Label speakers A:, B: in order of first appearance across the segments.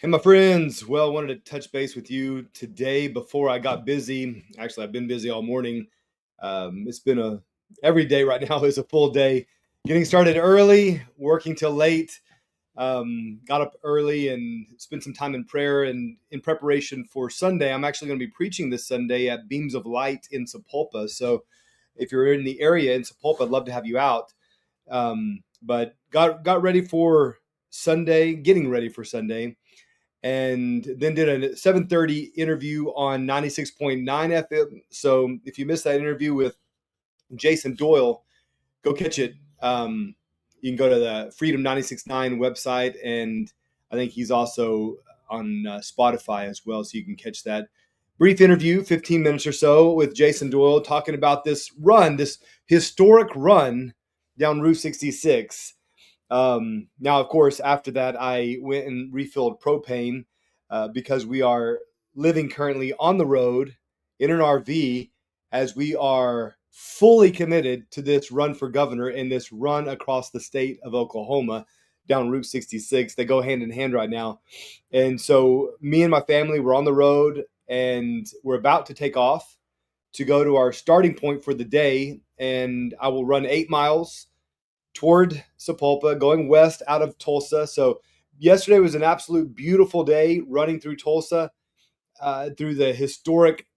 A: Hey, my friends. Well, I wanted to touch base with you today before I got busy. Actually, I've been busy all morning. It's been a every day right now is a full day. Getting started early, working till late. Got up early and spent some time in prayer and in preparation for Sunday. I'm actually going to be preaching this Sunday at Beams of Light in Sapulpa. So, if you're in the area in Sapulpa, I'd love to have you out. But got ready for Sunday, getting ready for Sunday, and then did a 7:30 interview on 96.9 FM. So if you missed that interview with Jason Doyle, go catch it. You can go to the Freedom 96.9 website, and I think he's also on Spotify as well, so you can catch that brief interview, 15 minutes or so, with Jason Doyle talking about this run, this historic run down Route 66. Now, of course, after that, I went and refilled propane because we are living currently on the road in an RV as we are fully committed to this run for governor and this run across the state of Oklahoma down Route 66. They go hand in hand right now. And so, me and my family were on the road and we're about to take off to go to our starting point for the day. And I will run 8 miles toward Sapulpa, going west out of Tulsa. So yesterday was an absolute beautiful day running through Tulsa, through the historic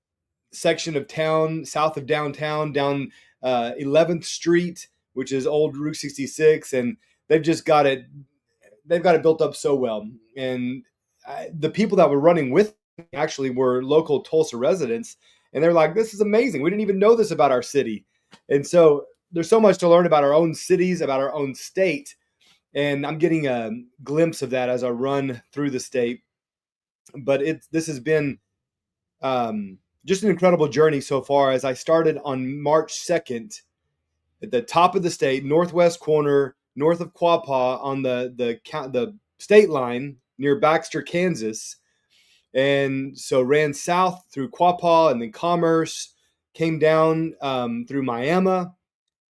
A: section of town south of downtown, down 11th Street, which is old Route 66, and they've just got it. They've got it built up so well, and the people that were running with me actually were local Tulsa residents, and they're like, "This is amazing. We didn't even know this about our city," and so there's so much to learn about our own cities, about our own state, and I'm getting a glimpse of that as I run through the state. But this has been just an incredible journey so far. As I started on March 2nd at the top of the state, northwest corner, north of Quapaw, on the state line near Baxter, Kansas, and so ran south through Quapaw and then Commerce, came down through Miami,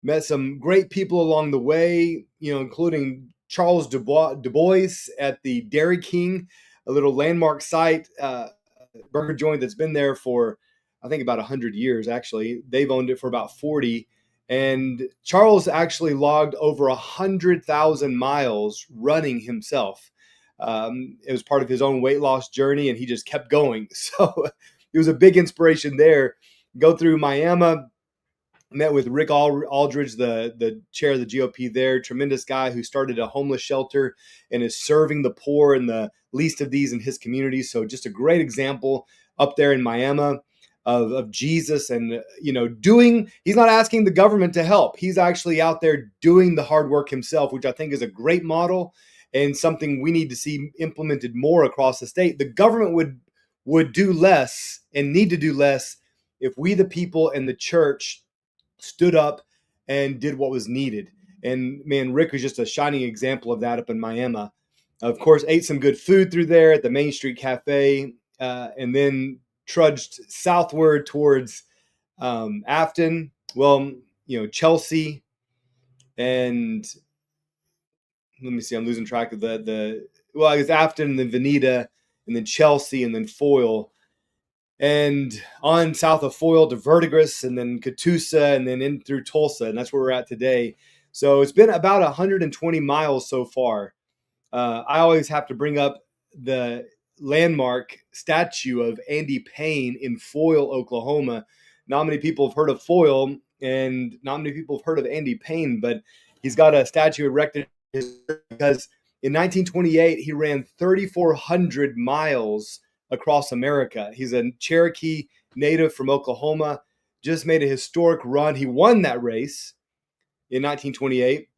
A: met some great people along the way, including Charles Du Bois at the Dairy King, a little landmark site, burger joint that's been there for, I think, about 100 years, actually. They've owned it for about 40. And Charles actually logged over 100,000 miles running himself. It was part of his own weight loss journey, and he just kept going. So it was a big inspiration there. Go through Miami, met with Rick Aldridge, the chair of the GOP there, tremendous guy who started a homeless shelter and is serving the poor and the least of these in his community. So just a great example up there in Miami of Jesus, and he's not asking the government to help. He's actually out there doing the hard work himself, which I think is a great model and something we need to see implemented more across the state. The government would do less and need to do less if we, the people, and the church stood up and did what was needed. And man, Rick was just a shining example of that up in Miami. Of course, ate some good food through there at the Main Street Cafe, and then trudged southward towards Afton. Well, Chelsea, and let me see, I'm losing track of the. Well, I guess Afton, and then Veneta, and then Chelsea, and then Foyle, and on south of Foyle to Verdigris, and then Catoosa, and then in through Tulsa, and that's where we're at today. So it's been about 120 miles so far. I always have to bring up the landmark statue of Andy Payne in Foyle, Oklahoma. Not many people have heard of Foyle, and not many people have heard of Andy Payne, but he's got a statue erected because in 1928 he ran 3,400 miles across America. He's a Cherokee native from Oklahoma, just made a historic run. He won that race in 1928.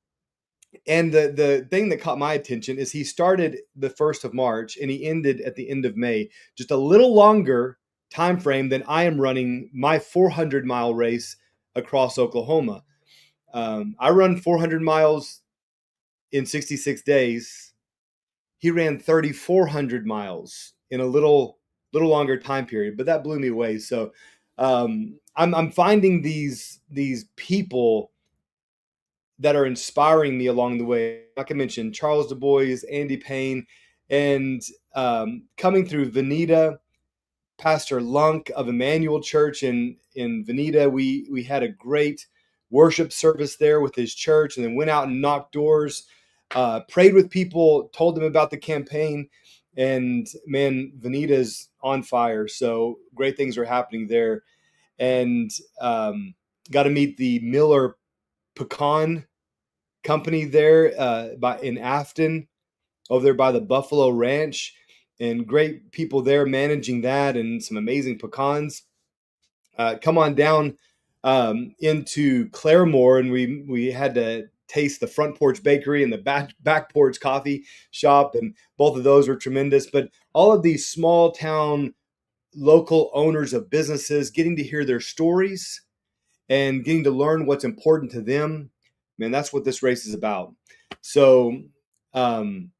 A: And the thing that caught my attention is he started the 1st of March and he ended at the end of May. Just a little longer time frame than I am running my 400-mile race across Oklahoma. I run 400 miles in 66 days. He ran 3,400 miles in a little longer time period, but that blew me away. So I'm finding these people that are inspiring me along the way. Like I mentioned, Charles Du Bois, Andy Payne, and coming through Veneta, Pastor Lunk of Emmanuel Church in Veneta. We had a great worship service there with his church, and then went out and knocked doors, prayed with people, told them about the campaign, and man, Veneta's on fire. So great things are happening there, and got to meet the Miller Pecan Company there in Afton, over there by the Buffalo Ranch, and great people there managing that, and some amazing pecans. Come on down into Claremore, and we had to taste the Front Porch Bakery and the back Porch Coffee Shop, and both of those were tremendous. But all of these small town local owners of businesses, getting to hear their stories and getting to learn what's important to them, man, that's what this race is about. So then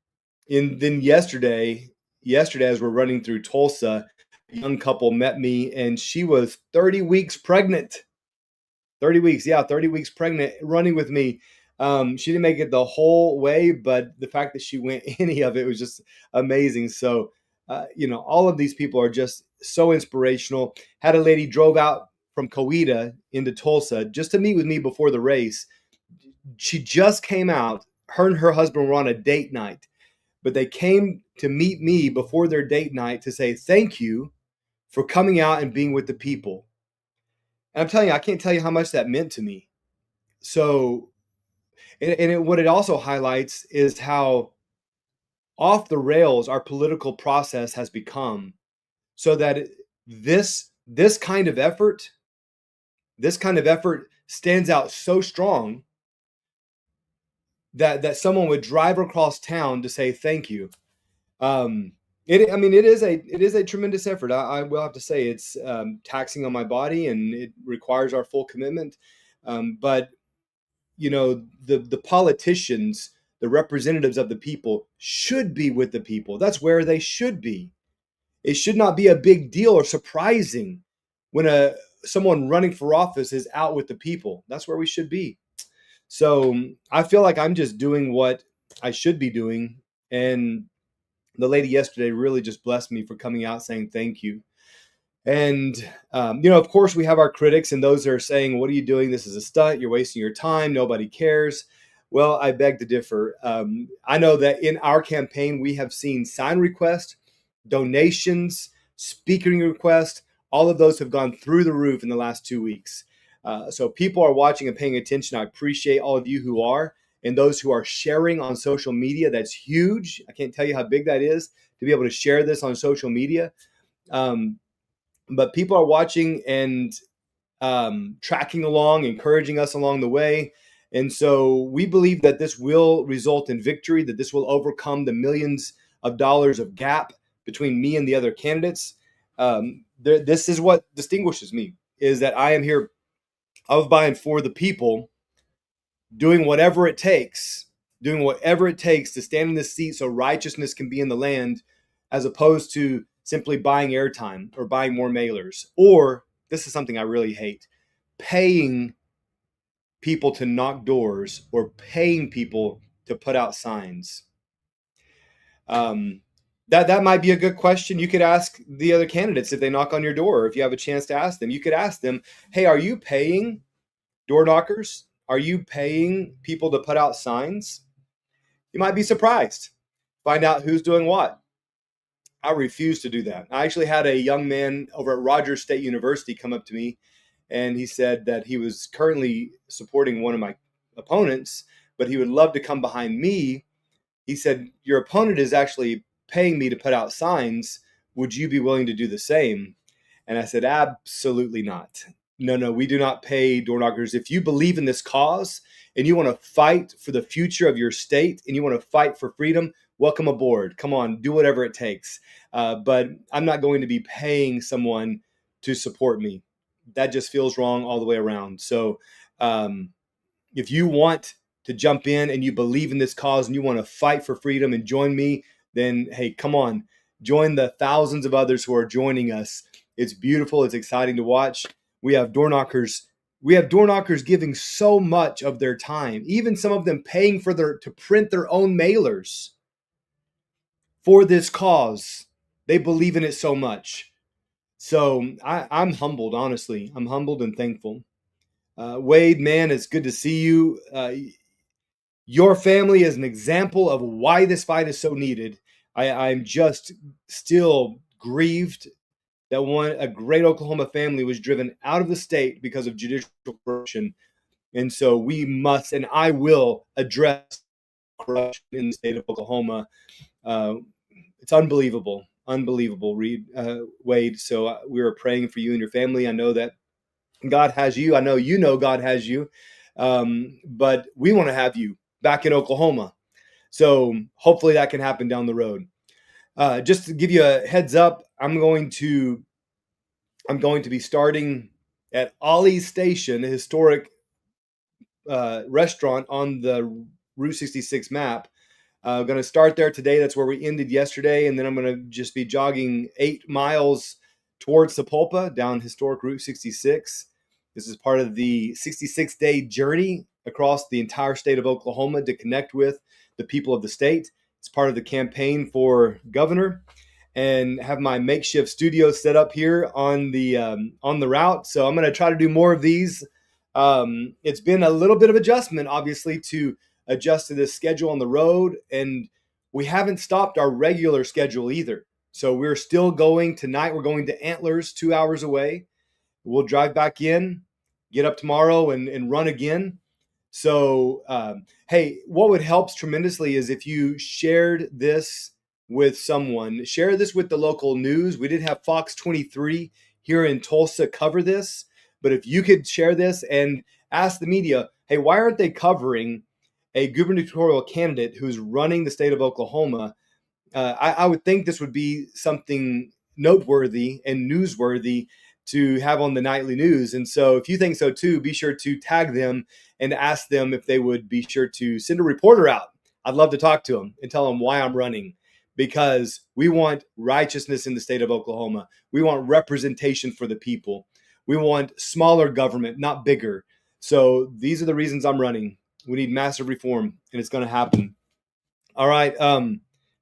A: yesterday as we're running through Tulsa, a young couple met me, and she was 30 weeks pregnant. 30 weeks pregnant, running with me. She didn't make it the whole way, but the fact that she went any of it was just amazing. So, all of these people are just so inspirational. Had a lady drove out from Coweta into Tulsa just to meet with me before the race. She just came out. Her and her husband were on a date night, but they came to meet me before their date night to say thank you for coming out and being with the people. And I'm telling you, I can't tell you how much that meant to me. So, what it also highlights is how off the rails our political process has become, so that this kind of effort stands out so strong that someone would drive across town to say thank you. It is a tremendous effort. I will have to say it's taxing on my body, and it requires our full commitment. But the politicians, the representatives of the people, should be with the people. That's where they should be. It should not be a big deal or surprising when someone running for office is out with the people. That's where we should be. So I feel like I'm just doing what I should be doing. And the lady yesterday really just blessed me for coming out saying thank you. And, of course, we have our critics and those that are saying, what are you doing? This is a stunt. You're wasting your time. Nobody cares. Well, I beg to differ. I know that in our campaign, we have seen sign requests, donations, speaking requests. All of those have gone through the roof in the last 2 weeks. So people are watching and paying attention. I appreciate all of you who are, and those who are sharing on social media. That's huge. I can't tell you how big that is to be able to share this on social media. But people are watching and tracking along, encouraging us along the way. And so we believe that this will result in victory, that this will overcome the millions of dollars of gap between me and the other candidates. This is what distinguishes me, is that I am here of, by, and for the people, doing whatever it takes to stand in this seat so righteousness can be in the land, as opposed to simply buying airtime or buying more mailers, or, this is something I really hate, paying people to knock doors or paying people to put out signs. That might be a good question. You could ask the other candidates if they knock on your door, or if you have a chance to ask them. You could ask them, hey, are you paying door knockers? Are you paying people to put out signs? You might be surprised. Find out who's doing what. I refuse to do that. I actually had a young man over at Rogers State University come up to me, and he said that he was currently supporting one of my opponents, but he would love to come behind me. He said, your opponent is actually paying me to put out signs. Would you be willing to do the same? And I said, absolutely not. No, we do not pay door knockers. If you believe in this cause and you want to fight for the future of your state and you want to fight for freedom, welcome aboard. Come on, do whatever it takes. But I'm not going to be paying someone to support me. That just feels wrong all the way around. So if you want to jump in and you believe in this cause and you want to fight for freedom and join me, then hey, come on, join the thousands of others who are joining us. It's beautiful. It's exciting to watch. We have door knockers. We have door knockers giving so much of their time, even some of them paying to print their own mailers. for this cause. They believe in it so much. So I'm humbled, honestly. I'm humbled and thankful. Wade, man, it's good to see you. Your family is an example of why this fight is so needed. I'm just still grieved that a great Oklahoma family was driven out of the state because of judicial corruption. And so we must, and I will address corruption in the state of Oklahoma. Uh, it's unbelievable, unbelievable, Wade. So we are praying for you and your family. I know that God has you. I know you know God has you. But we want to have you back in Oklahoma. So hopefully that can happen down the road. Just to give you a heads up, I'm going to be starting at Ollie's Station, a historic restaurant on the Route 66 map. I'm going to start there today. That's where we ended yesterday. And then I'm going to just be jogging 8 miles towards Sapulpa down historic Route 66. This is part of the 66-day journey across the entire state of Oklahoma to connect with the people of the state. It's part of the campaign for governor, and have my makeshift studio set up here on the route. So I'm going to try to do more of these. It's been a little bit of adjustment, obviously, to adjust to this schedule on the road, and we haven't stopped our regular schedule either. So we're still going tonight. We're going to Antlers, 2 hours away. We'll drive back in, get up tomorrow, and run again. So, hey, what would help tremendously is if you shared this with someone. Share this with the local news. We did have Fox 23 here in Tulsa cover this, but if you could share this and ask the media, hey, why aren't they covering a gubernatorial candidate who's running the state of Oklahoma? I would think this would be something noteworthy and newsworthy to have on the nightly news. And so if you think so too, be sure to tag them and ask them if they would be sure to send a reporter out. I'd love to talk to them and tell them why I'm running, because we want righteousness in the state of Oklahoma. We want representation for the people. We want smaller government, not bigger. So these are the reasons I'm running. We need massive reform, and it's going to happen. All right.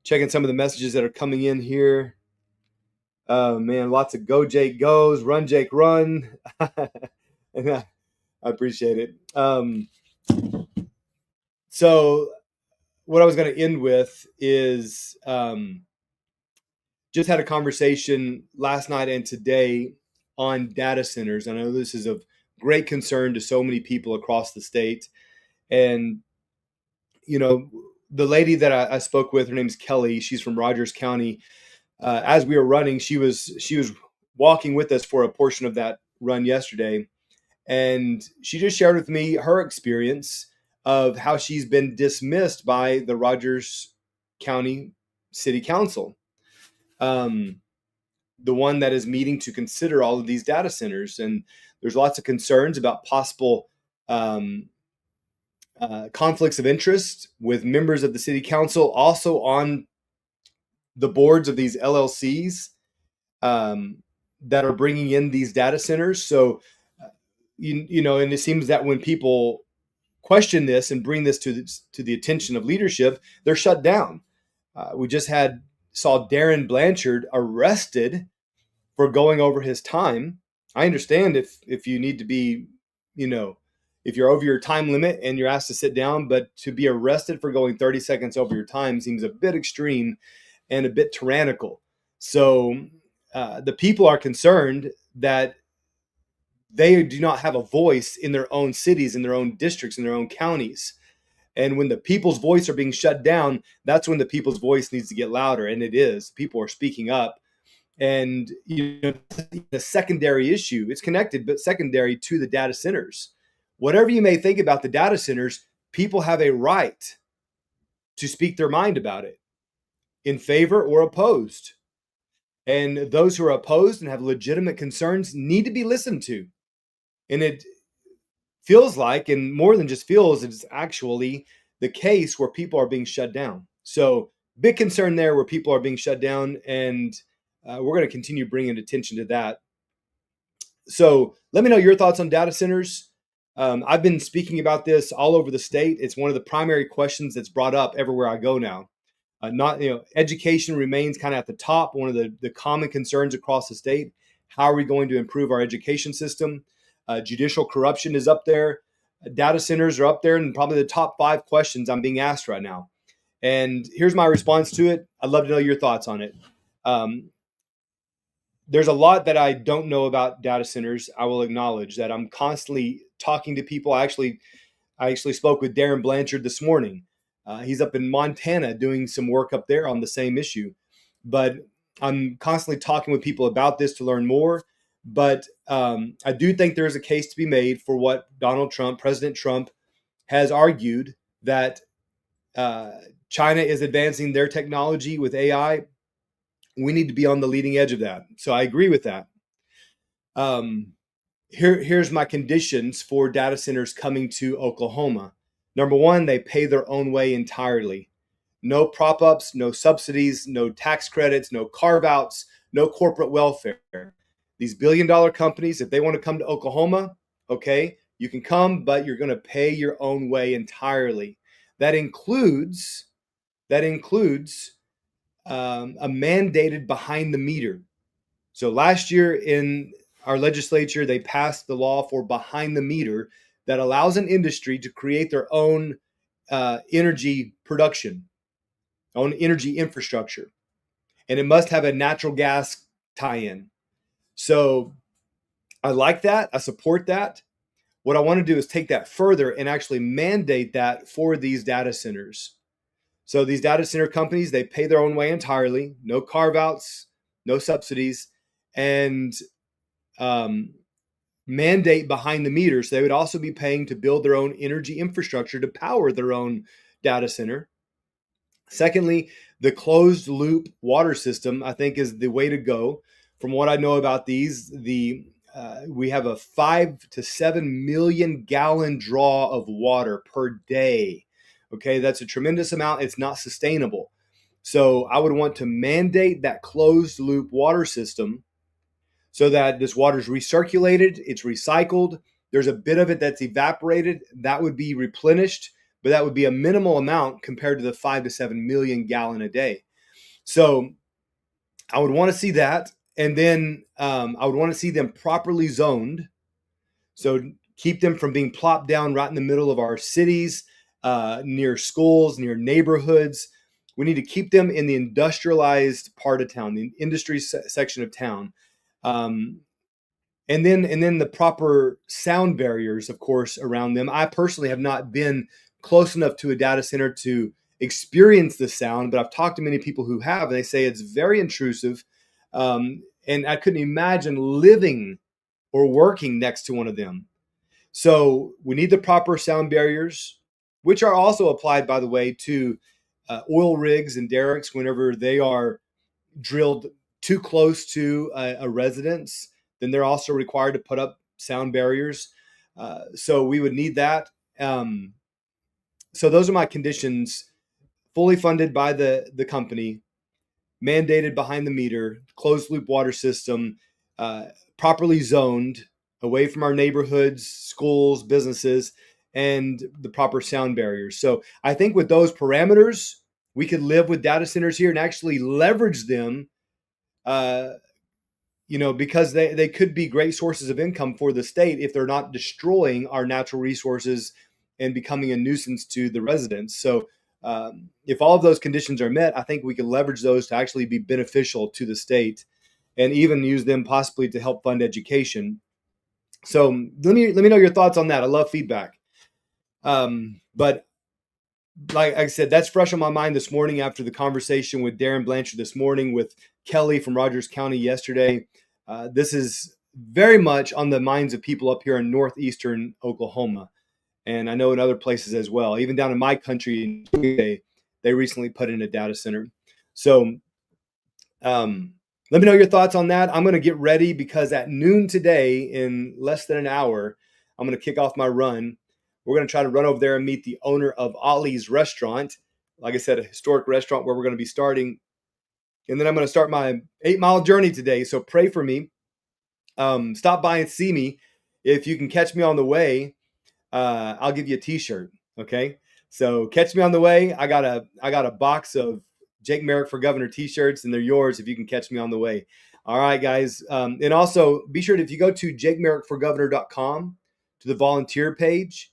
A: Checking some of the messages that are coming in here. Man, lots of go Jake goes, run Jake run. And I appreciate it. So what I was going to end with is just had a conversation last night and today on data centers. I know this is of great concern to so many people across the state. And, you know, the lady that I spoke with, her name's Kelly. She's from Rogers County. As we were running, she was walking with us for a portion of that run yesterday. And she just shared with me her experience of how she's been dismissed by the Rogers County City Council, the one that is meeting to consider all of these data centers. And there's lots of concerns about possible conflicts of interest with members of the City Council, also on the boards of these LLCs that are bringing in these data centers. So, you know, and it seems that when people question this and bring this to the attention of leadership, they're shut down. We just saw Darren Blanchard arrested for going over his time. I understand if you need to be, you know, if you're over your time limit and you're asked to sit down, but to be arrested for going 30 seconds over your time seems a bit extreme and a bit tyrannical. So the people are concerned that they do not have a voice in their own cities, in their own districts, in their own counties. And when the people's voice are being shut down, that's when the people's voice needs to get louder. And it is. People are speaking up. And you know, the secondary issue, it's connected, but secondary to the data centers. Whatever you may think about the data centers, people have a right to speak their mind about it, in favor or opposed. And those who are opposed and have legitimate concerns need to be listened to. And it feels like, and more than just feels, it's actually the case where people are being shut down. So big concern there where people are being shut down, and we're going to continue bringing attention to that. So let me know your thoughts on data centers. I've been speaking about this all over the state. It's one of the primary questions that's brought up everywhere I go now. Not, education remains kind of at the top, one of the common concerns across the state. How are we going to improve our education system? Judicial corruption is up there. Data centers are up there, and probably the top 5 questions I'm being asked right now. And here's my response to it. I'd love to know your thoughts on it. There's a lot that I don't know about data centers. I will acknowledge that I'm constantly talking to people. I actually spoke with Darren Blanchard this morning. He's up in Montana doing some work up there on the same issue. But I'm constantly talking with people about this to learn more. But I do think there is a case to be made for what President Trump, has argued, that China is advancing their technology with AI. We need to be on the leading edge of that. So I agree with that. Here's my conditions for data centers coming to Oklahoma. Number one, they pay their own way entirely. No prop ups, no subsidies, no tax credits, no carve outs, no corporate welfare. These billion-dollar companies, if they want to come to Oklahoma, okay, you can come, but you're going to pay your own way entirely. That includes a mandated behind the meter. So last year in our legislature, they passed the law for behind the meter that allows an industry to create their own energy production, own energy infrastructure. And it must have a natural gas tie-in. So I like that. I support that. What I want to do is take that further and actually mandate that for these data centers. So these data center companies, they pay their own way entirely, no carve-outs, no subsidies, and mandate behind the meter. So they would also be paying to build their own energy infrastructure to power their own data center. Secondly, the closed loop water system, I think, is the way to go. From what I know about these, we have a 5 to 7 million gallon draw of water per day. Okay, that's a tremendous amount. It's not sustainable. So I would want to mandate that closed loop water system so that this water is recirculated, it's recycled. There's a bit of it that's evaporated. That would be replenished, but that would be a minimal amount compared to the 5 to 7 million gallon a day. So I would want to see that. And then I would want to see them properly zoned. So keep them from being plopped down right in the middle of our cities, near schools, near neighborhoods. We need to keep them in the industrialized part of town, the industry section of town. And then the proper sound barriers, of course, around them. I personally have not been close enough to a data center to experience the sound, but I've talked to many people who have, and they say it's very intrusive. And I couldn't imagine living or working next to one of them. So we need the proper sound barriers, which are also applied, by the way, to oil rigs and derricks whenever they are drilled too close to a residence. Then they're also required to put up sound barriers. So we would need that. So those are my conditions: fully funded by the company, mandated behind the meter, closed loop water system, properly zoned away from our neighborhoods, schools, businesses, and the proper sound barriers. So I think with those parameters, we could live with data centers here and actually leverage them, because they could be great sources of income for the state if they're not destroying our natural resources and becoming a nuisance to the residents. So if all of those conditions are met, I think we can leverage those to actually be beneficial to the state and even use them possibly to help fund education. So let me know your thoughts on that. I love feedback. But like I said, that's fresh on my mind this morning after the conversation with Darren Blanchard this morning, with Kelly from Rogers County yesterday. This is very much on the minds of people up here in northeastern Oklahoma. And I know in other places as well. Even down in my country, they recently put in a data center. So let me know your thoughts on that. I'm going to get ready because at noon today, in less than an hour, I'm going to kick off my run. We're going to try to run over there and meet the owner of Ollie's Restaurant. Like I said, a historic restaurant where we're going to be starting. And then I'm going to start my 8-mile journey today. So pray for me. Stop by and see me. If you can catch me on the way, I'll give you a t-shirt. Okay. So catch me on the way. I got a box of Jake Merrick for Governor t-shirts, and they're yours if you can catch me on the way. All right, guys. And also be sure to, if you go to jakemerrickforgovernor.com to the volunteer page,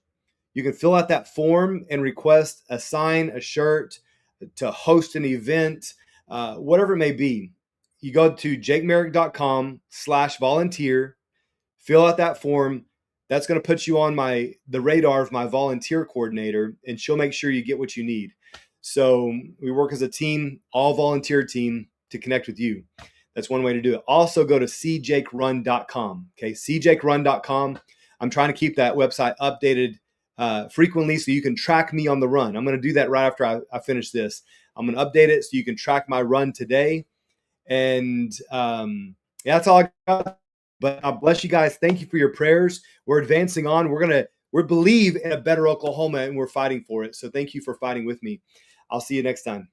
A: you can fill out that form and request a sign, a shirt, to host an event, whatever it may be. You go to jakemerrick.com/volunteer, fill out that form. That's going to put you on the radar of my volunteer coordinator, and she'll make sure you get what you need. So we work as a team, all volunteer team, to connect with you. That's one way to do it. Also go to cjakerun.com. Okay, cjakerun.com. I'm trying to keep that website updated frequently so you can track me on the run. I'm going to do that right after I finish this. I'm going to update it so you can track my run today. And yeah, that's all I got. But God bless you guys. Thank you for your prayers. We're advancing on. We believe in a better Oklahoma, and we're fighting for it. So thank you for fighting with me. I'll see you next time.